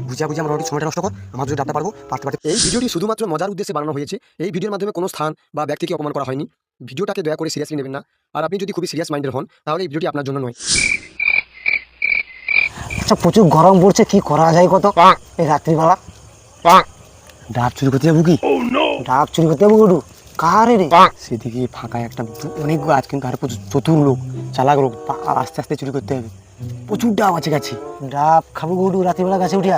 বুঝা আমরা সময়টা নষ্ট কর, আমার যদি ডাকতে পারবো পারতে পারতে। এই ভিডিওটি শুধুমাত্র মজার উদ্দেশ্যে বানানো হয়েছে। এই ভিডিওর মাধ্যমে কোনো স্থান বা ব্যক্তিকে অপমান করা হয়নি। ভিডিওটাকে দয়া করে সিরিয়াসলি নেবেন না। আর আপনি যদি খুবই সিরিয়াস মাইন্ডের হন তাহলে এই ভিডিওটি আপনার জন্য নয়। আচ্ছা, প্রচুর গরম পড়ছে, কি করা যায় কত এই রাত্রিবেলা? ডাব চুরি করতে যাবো কি? ডাব চুরি করতে যাবো গরু কারে রে? সেদিকে ফাঁকা একটা অনেক গাছ, কিন্তু আর প্রচুর চতুর লোক, চালাক লোক, আস্তে আস্তে চুরি করতে হবে। প্রচুর ডাব আছে গাছে। ডাব খাবো গরু রাত্রিবেলা গাছে উঠিয়া?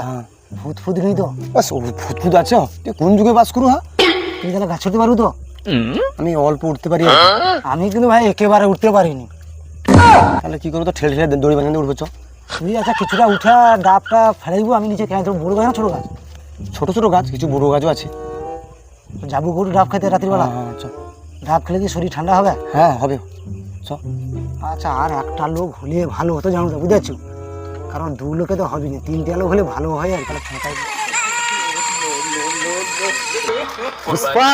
ভূত ফুত নেই তো? বাস ফুট ফুট আছে। তুই কোন যুগে বাস করু? হ্যাঁ, তুমি তাহলে গাছ উঠতে পারো তো? আমি অল্প উঠতে পারি। আমি কিন্তু ভাই একেবারে উঠতে পারিনি। তাহলে কি করবো? তো ঠেলে ঠেলে দড়ি বানিয়ে উঠবো। তুই আচ্ছা কিছুটা উঠা ডাবটা ফেলাইবো, আমি নিচে কেন? তোর বড় গাছ না ছোট গাছ? ছোট ছোট গাছ, কিছু বড় গাছও আছে। যাবো গরু ডাব খাইতে রাত্রিবেলা? হ্যাঁ চল। ডাব খেলে কি শরীর ঠান্ডা হবে? হ্যাঁ হবে। চল। আচ্ছা, আর একটা লোক হলে ভালো হতো, জানো তো, বুঝেছো? কারণ দু লোকে তো হবে না, তিনটে লোক হলে ভালো হয়। আর তাহলে ফাঁকাই पुष्पा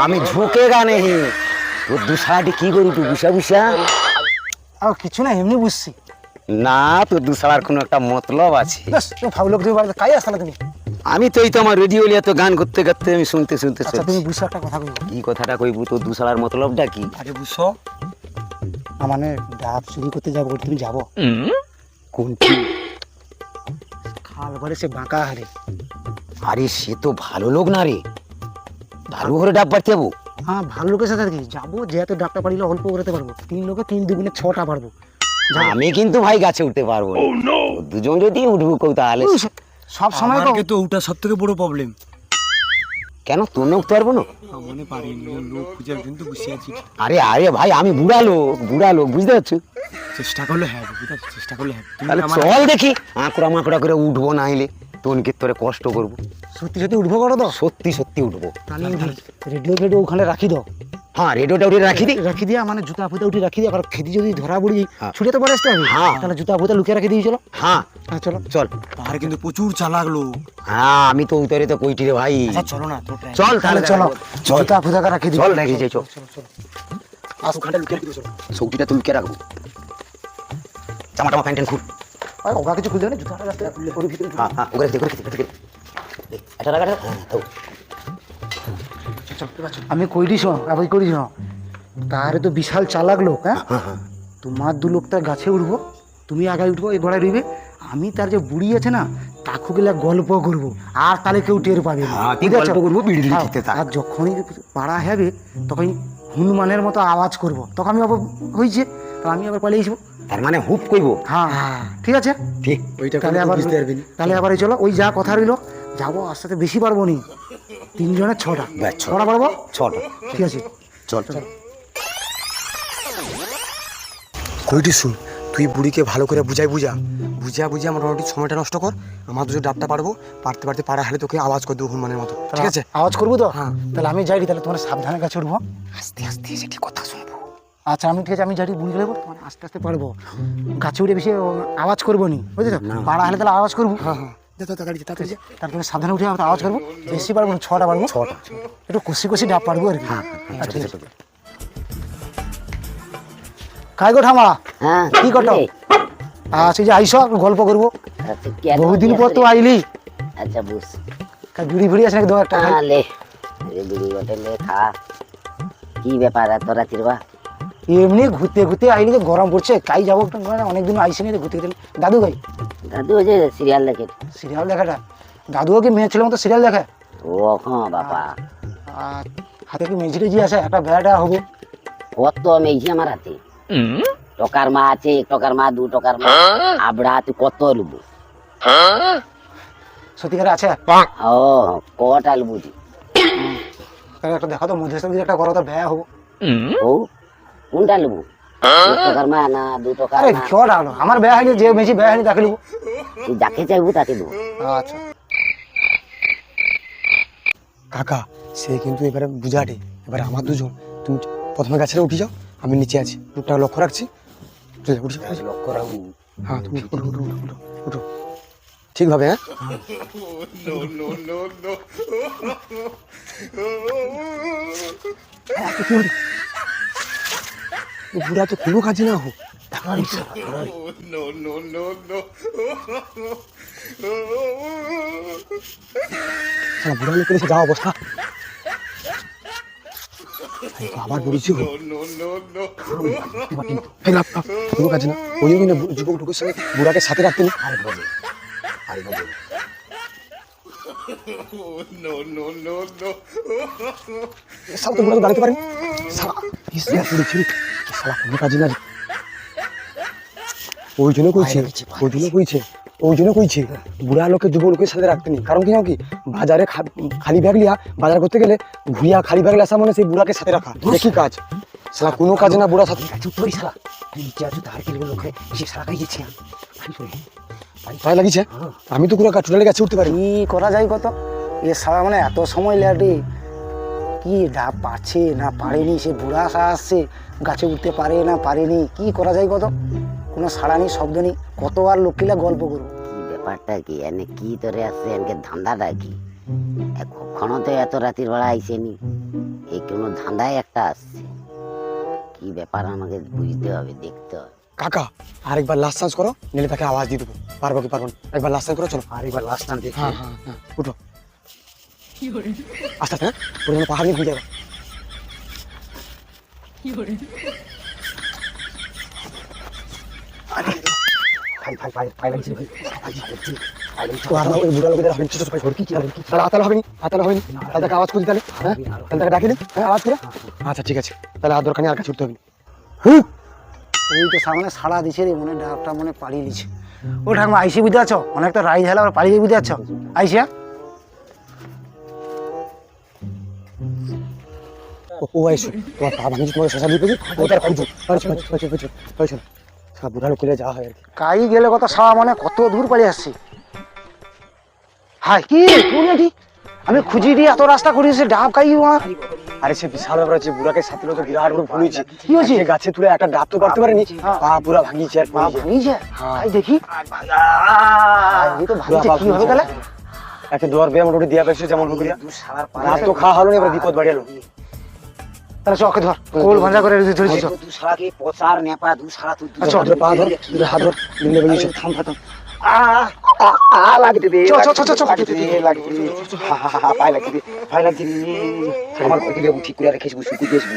আমি ঝুঁকেগা নেই। তোর দুসালাটি কি করি তুই বুসা বুসা? আর কিছু না, এমনি বুঝছি। না, তোর দুসালার কোনো একটা মতলব আছে। বেশ, তুমি ভালো লোক, তুমি বাড়িতে কাই আসলে তুমি? আমি তো এই তো আমার রেডিও লিয়া তো গান করতে করতে আমি শুনতে শুনতে আচ্ছা, চলছি। তুমি বুঝছো একটা কথা কইবো? কি কথাটা কইবু? তোর দুসালার মতলবটা কি? আরে বুঝছো, মানে ডাব চুরি করতে যাবো, তুমি যাবো? কোনটি? খাল ভরে সে বাঁকা হারে। আরে সে তো ভালো লোক না রে, ভালো করে ডাব পাড়তে যাবো। হ্যাঁ, ভালো লোকের সাথে আর কি যাবো, যেহেতু ডাবটা পারিলে অল্প করতে পারবো। তিন লোকে 3 দুগুণে 6টা পারবো। আমি কিন্তু ভাই গাছে উঠতে পারবো না। তোর দুজন যদি উঠবো কেউ তাহলে। সব সময় তো আমাকে তো ওটা সব থেকে বড় প্রবলেম। কেন তোর না উঠতে পারবো না? মনে পারিনি, লোক খুঁজে কিন্তু বসে আছি। আরে আরে ভাই, আমি বুড়া লোক বুঝতে পারছো? চেষ্টা করলে হ্যাঁ, চেষ্টা করলে হ্যাঁ। তাহলে চল দেখি, আঁকড়া মাকড়া করে উঠবো, না হলে তোনকে তোরে কষ্ট করবো। সত্যি সত্যি উঠবো করো তো? সত্যি সত্যি উঠবো। তাহলে রেডিও ফেডিও ওখানে রাখি দাও। হ্যাঁ, রেডিওটা উঠে রাখি দি। রাখি দিয়া মানে জুতা ফুতা উঠে রাখি দিয়া, কারণ খেদি যদি ধরা পড়ি ছুটে তো পড়ে আসতে হবে। হ্যাঁ। তাহলে জুতা ফুতা লুকিয়ে রাখি দিই, চলো। হ্যাঁ হ্যাঁ চলো। চল। আর কিন্তু প্রচুর চালাক লোক। হ্যাঁ, আমি তো উতরে তো কইটি রে ভাই। আচ্ছা চলো না তো, চল তাহলে চলো, চল জুতা ফুতা রাখি দিই। চল রাখি যাই, চল। আজ ওখানটা লুকিয়ে দিবো। চলো সৌটিটা তুলকে রাখবো। জামা টামা প্যান্ট খুব। আর ওগা কিছু খুলতে হবে না, জুতাটা রাখতে খুললে ওর ভিতরে। হ্যাঁ হ্যাঁ, ওখানে দেখো। এটা রাখা হ্যাঁ তো। আমি কই দিছ, আবার কই দিছ। তারে তো বিশাল চালাক লোক। হ্যাঁ, তোমার দু লোকটা গাছে উঠবো, তুমি আগে উঠবো, এই গড়ায় রইবে। আমি তার যে বুড়ি আছে না, তাকে গেলে গল্প করবো, আর তাহলে কেউ টের পাবে না। হ্যাঁ, তুই গল্প করবো, বিড়ি হ্যাঁ, খেতে থাক। আর যখনই পাড়া হবে তখন হনুমানের মতো আওয়াজ করব, তখন আমি আবার হয়েছে, আমি আবার পালিয়ে আসবো। তার মানে হুপ কইবো। হ্যাঁ, ঠিক আছে। ঠিক। ওইটা তাহলে আবার বুঝতে পারবি না। তাহলে আবার এই চলো, ওই যা কথা রইলো, যাবো আস্তে আস্তে, বেশি পারবো নি। 3 জনের 6টা। ব্যাস, 6টা পারবো। 6টা। ঠিক আছে, চল। কইটি শুন, তুই বুড়িকে ভালো করে বুঝা মোটামুটি সময়টা নষ্ট কর। আমার যদি ডাবটা পারবো, পারতে পারা হলে তোকে আওয়াজ করে দেবো হনুমানের মতো, ঠিক আছে? আওয়াজ করবো তো? হ্যাঁ। তাহলে আমি যাই, তাহলে তোমার সাবধানে কাছে উঠবো। আস্তে আস্তে সেটি কথা শুনবো। আচ্ছা, আমি ঠিক আছে, আমি যাই, বুঝে নেবো, মানে আস্তে আস্তে পারবো। গাছে উঠে বেশি আওয়াজ করবো নি, বুঝলি তো? পাড়া হলে তাহলে আওয়াজ করবো। হ্যাঁ তাড়াতাড়ি তারপরে সাবধানে উঠে আওয়াজ করবো। বেশি পারবো না, 6টা পারবো। 6টা। একটু কষি ডাব পারবো আর কি। হ্যাঁ, আচ্ছা, ঠিক আছে। খাই গো ঠামা, হ্যাঁ কি করতো? আচ্ছা, যে আইসো, গল্প করবো। আচ্ছা, কেন বহুদিন পর তো আসলে? আইলি। আচ্ছা বুঝ। বিড়ি ফিড়ি আছে নাকি? দো একটা খাই। লে বিড়ি হোটেলে খা। কি ব্যাপার এত রাত্রির বা? এমনি ঘুরতে আইলি, যে গরম পড়ছে, কাই যাবো একটু, অনেকদিন আইসিনি ঘুরতে। দাদু ভাই, দাদু ওই যে সিরিয়াল দেখে। সিরিয়াল দেখাটা, দাদুও কি মেয়ে ছেলের মতো সিরিয়াল দেখে? ও হ্যাঁ বাবা, আর হাতে কি মেজি টেজি আছে? একটা বেড়াটা হবো। কত মেয়েছি আমার হাতে। টকার মা আছে, 1 টাকার মা, 2 টাকার মা, আবড়া তুই কত লুবু? সত্যিকারে আছে? ও কটা লুবু তুই? তাহলে একটা দেখো তো, মধ্যস্থ একটা করো তো, ব্যয় হবো। ও কোনটা লুবু? 1 টাকার মা না 2 টাকার আরে মা? কটা হলো, আমার ব্যয় হয়নি, যে মেজি ব্যয় হয়নি তাকে নেবো। তুই যাকে চাইবো তাকে দেবো। আচ্ছা, কাকা সে কিন্তু এবারে বুঝাটে। এবারে আমার দুজন, তুমি প্রথমে গাছের উঠে যাও, আমি নিচে আছি, লোকটা লক্ষ্য রাখছি। উঠে যাও। লক্ষ্য রাখবো। হ্যাঁ তুমি উঠো ঠিকভাবে। হ্যাঁ বুড়া তো কোনো কাজে না হোক। শালা বুড়া লোকের এসে যাওয়া অবস্থা। আবার বলেছি কোনো কাজে না। ওই জন্য যুবক ঢুকের সঙ্গে বুড়াকে সাথে রাখতেনি। শালা তো বুড়া তো দাঁড়াতে পারেন। শালা কোনো কাজে না। ওই জন্য কইছে বুড়া লোকে যুব লোকের সাথে রাখতে নেই। কারণ কি জানো কি, বাজারে খালি ব্যাগ লিয়া বাজার করতে গেলে ঘুরিয়া খালি ব্যাগ আসা মানে সেই বুড়াকে সাথে রাখা কি কাজ? শালা কোনো কাজে না বুড়া সাথে। ভয় লাগিছে। আমি তো পুরো টোটালি গাছে উঠতে পারি। কি করা যায় কত এ সারা মানে এত সময় লেটে কি ডাব পাচ্ছে না পারেনি, সে বুড়া আসছে গাছে উঠতে পারে না পারেনি, কি করা যায় কত? কোনো সাড়া নেই, শব্দ নেই, কত আর লোকিলা গল্প করবো। কি ব্যাপারটা কি এনে কি তোরে আসছে এনকে ধান্দাটা কি? কখনো তো এত রাতের বেলা আইসেনি, এই কোনো ধান্দায় একটা আসছে। কি ব্যাপার আমাকে বুঝতে হবে, দেখতে হবে। কাকা আরেকবার লাস্ট চান্স করো, নিলে তাকে আওয়াজ দিয়ে দেবো। পারবো কি পারবো না? একবার লাস্ট চান্স করো, চলো। আরেকবার লাস্ট টান দেখি। হ্যাঁ উঠো আস্তে আস্তে। হ্যাঁ পুরো পাহাড় নিয়ে ঘুরে যাবে। বুড়া লোকেদের হবে হাতালে হবে নি, তাকে আওয়াজ করি তাহলে। হ্যাঁ তাহলে তাকে ডাকি দিন। হ্যাঁ আওয়াজ করে। আচ্ছা ঠিক আছে, তাহলে আর দরকার নেই, আর কাছে উঠতে হবে না। ওই তো সামনে সাড়া দিছে রে, মনে ডাবটা মনে পাড়িয়ে লিছে। ও ঠাকুমা আইসি বুঝতে পারছো, অনেকটা রাইজ হেলা আবার পালিয়ে বুঝতে পারছো আইসিয়া। ও আইসো, তোমার পা ভাঙিয়েছি, তোমার শশা দিয়ে পেয়েছি, ওটার খাইছো। বুড়া লোকের যাওয়া হয় আর কি। কাই গেলে কত সাড়া মানে কত দূর পালিয়ে আসছে। হাই কি তুমি এটি আমি খুঁজি দিয়ে এত রাস্তা করিয়েছি, ডাব খাই আমার। আরে সে বিশাল ব্যাপার আছে, বুড়াকে সাথে তো বিরাট বড় ভুল হয়েছে। কি হয়েছে? সে গাছে তুলে একটা ডাব তো করতে পারেনি, পা পুরা ভাঙিয়েছে আর পা ভাঙিয়েছে। হাই দেখি এই তো ভাঙিয়েছে, কি হবে তাহলে? একটা দোয়ার ব্যায়াম মোটামুটি দিয়া পেয়েছে যেমন হোক দিয়া। রাত তো খাওয়া হলো না, এবার বিপদ বাড়ি এলো। তাহলে চকে ধর, কোল ভাঁজা করে ধরেছিস। দু সারা কি পচার নেপা, দু সারা তুই আচ্ছা পা ধর, হাত ধর, নিলে বলিস থাম থাম। লাগতে দে, চ চ চ চ চ লাগতে দে, লাগতে দে, পায়ে লাগতে দে, পায়ে লাগতে দে। আমার ঘর থেকে ঠিক করে রেখেছি, শুকুর দিয়েছি।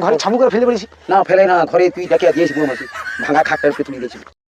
ঘরে ছামু করে ফেলে বলিস। না ফেলে না, ঘরে তুই দেখে দিয়েছি, ভাঙা খাটটার উপরে তুলে দিয়েছি।